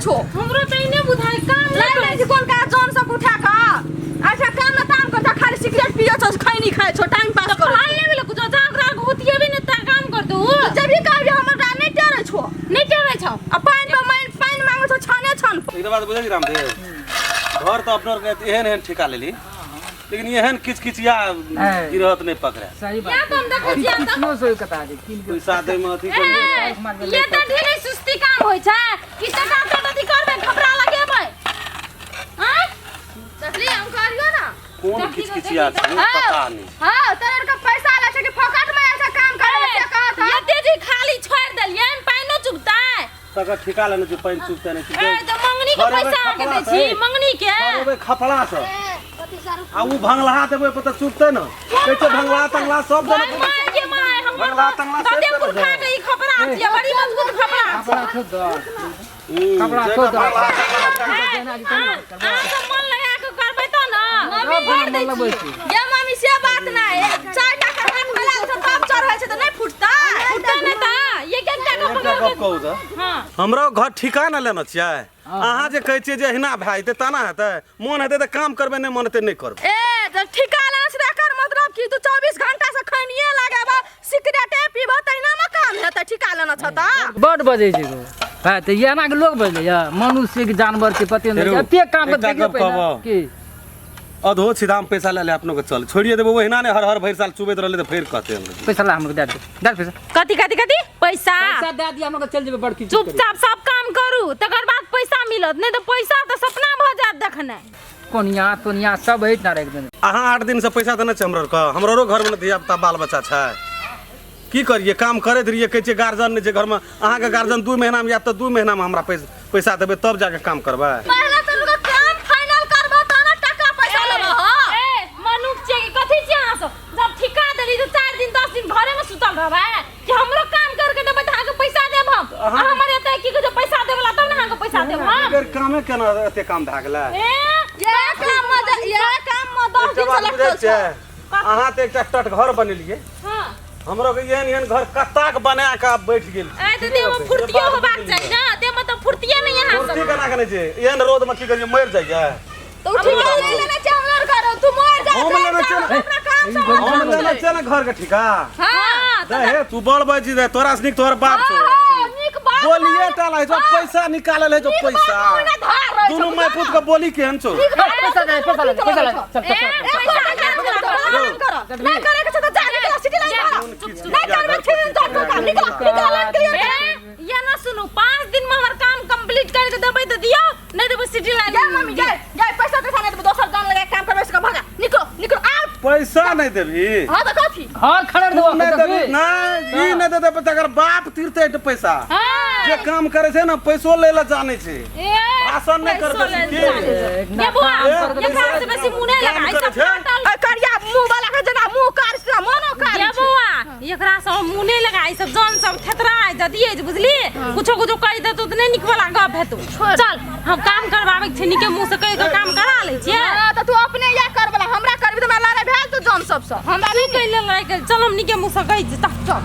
छो हमरो त इने बुझाइ काम नहीं नहीं कौन का जॉन सब उठा का अच्छा काम ना काम करता खाली सिगरेट पियो छ खैनी खाए छो टाइम पास कर हाल लेवे कुछ जाग राग होतिए भी न ता काम कर दू जब भी कहबे हमर रा नहीं टेरे छो नहीं टेरे छ आ पानी पे पानी मांगे छो छाने छन एक बात बुझे रामदेव घर तो अपनों के एहन ठिका लेली लेकिन एहन किचकिचिया गिरहत नहीं पकड़े सही क्या बात तुम देखै छियै त किलो सो कता दे किलो पैसा दे में अथी ये त ढेरे सुस्ती काम होय छै कि त काम त अथी करबे खपरा लगेबै हां देखली हम करियो ना कौन किचकिचिया छै पता नहीं हां तोर का पैसा ले छै कि फोकट में ऐसा काम करे से कहत ये तेजी खाली छोड़ देलियै पाइनो चुकताय तक ठिका लेने जो पानी चुकते नहीं ए त मंगनी के पैसा के दै छी मंगनी के अरे खपड़ा से आ उ भंगला देबे पता चुकते न कैसे भंगला तंगला सब देने माय के माय हम भंगला तंगला से कते पुरखा के ई खपरा छियै बड़ी मजबूत खपरा कपड़ा खो दो कपड़ा खो दो सब मन लगा के करबै त न भर दे लगबै छी ये मम्मी से बात ना है चाय का हाथ में लाल से तब चढ़ है त नहीं फुटता नहीं त ये क्या गप कहू त हां हमरो घर ठिका न लेना छियै अहाँ जे कहै छियै जे हिना भाई ते तना हेतै मन हेतै त काम करबे नहीं मन हेतै नहीं करबे ए त ठिका लेना से एकर मतलब कि तू 24 घंटा से खैनिए लगाबा सिगरेट पीबा तैना में काम हेतै ठिका लेना छ त बड बजै छै भाई त याना के लोग बजले या मनुष्य के जानवर के पते नहीं एते काम कर देखियो पहिने की अधो छिदाम पैसा ले ले अपनो के चल छोड़िए देबो ओहिना ने हर भरि साल चुबैत रहले त फेर कहते हम पैसा ला हमके दे दे पैसा कथि कथि कथि पैसा पैसा दे दिया हमके चल जेबे बड़की चुपचाप सब काम करू तकर बाद पैसा मिलत नहीं तो पैसा तो सपना भ जात देखने कोनिया तोनिया सब है ना एक दिन अहाँ 8 दिन से पैसा देने छै हमरो घर में धिया पुता बाल बच्चा छै की करिए काम करैत रहिए कहै छै गार्जियन ने जे घर में अहाँ के गार्जियन 2 महीना में या त 2 महीना में हमरा पैसा देबे तब जाके काम करबै पहले तो लोग काम फाइनल करबा त ना टका पैसा लेबा ह ए मनुख छै कि कथि छै अहाँ सब जब ठिका देली तो 4 दिन 10 दिन घरे में सुतल रहबै कि हमरो काम करके देबै त अहाँ के पैसा देब हम हमर एते की के पैसा देबला तब ना अहाँ के पैसा देब हम अगर कामे केना एते काम भ गेलै ये काम में 10 दिन से लगतो छै अहाँ त एकटा टट घर बनेलिए हां हमरो के एहन घर कत्ताक बना के बैठ गेल ए त देह में फुर्तियो होबाक चाही ना देह में तो फुर्तिये नहीं है अहाँ फुर्ती सब केना कने छै एहन रोद में की करिए मर जाइए तो ठिका लेना चाहलर करो तू मर जा हम लेना छै अपना काम सब हम लेना छै ना घर के ठिका हां दे हे तू बड़ बाजी दे तोरा से निक तोहर बाप छौ निक बात बोलिए टाला जो पैसा निकालल है जो पैसा दोनों मैं पुत के बोली केहन छौ पैसा ले चल नहीं करे के तो जाने के सिटी लाइन नहीं करबे फिर तो काम निकल ये ना सुनो 5 दिन में हमर काम कंप्लीट करके देबै त दियो नहीं देबै सिटी लाइन जा मम्मी जा पैसा तो खाने दे दोसर जान लगा काम करबे से भागा निकलो आउट पैसा नहीं देबी हां तो कथि हां खड़े दो नहीं देबी नहीं ई नहीं दे तकर बाप तीरते है पैसा जे काम करे छै ना पैसो ले ला जाने छै भाषण नहीं करबे ये बुआ ये घर से बेसी मुंह नहीं लगाई सब करिया मुंह वाला के जना मुंह कर से मनो कर ये बुआ एकरा सब मुंह नहीं लगाई सब जन सब थेतराय जदिए बुझली कुछो कुछो कहि दे तो नहीं निक वाला गप है तू चल हम काम करवावे छै निके मुंह से कहि के काम करा ले छिए तो तू अपने या कर वाला हमरा करबी त मैं लारे भेल तू जन सब हमरा नहीं कहि ले चल हम निके मुंह से कहि चल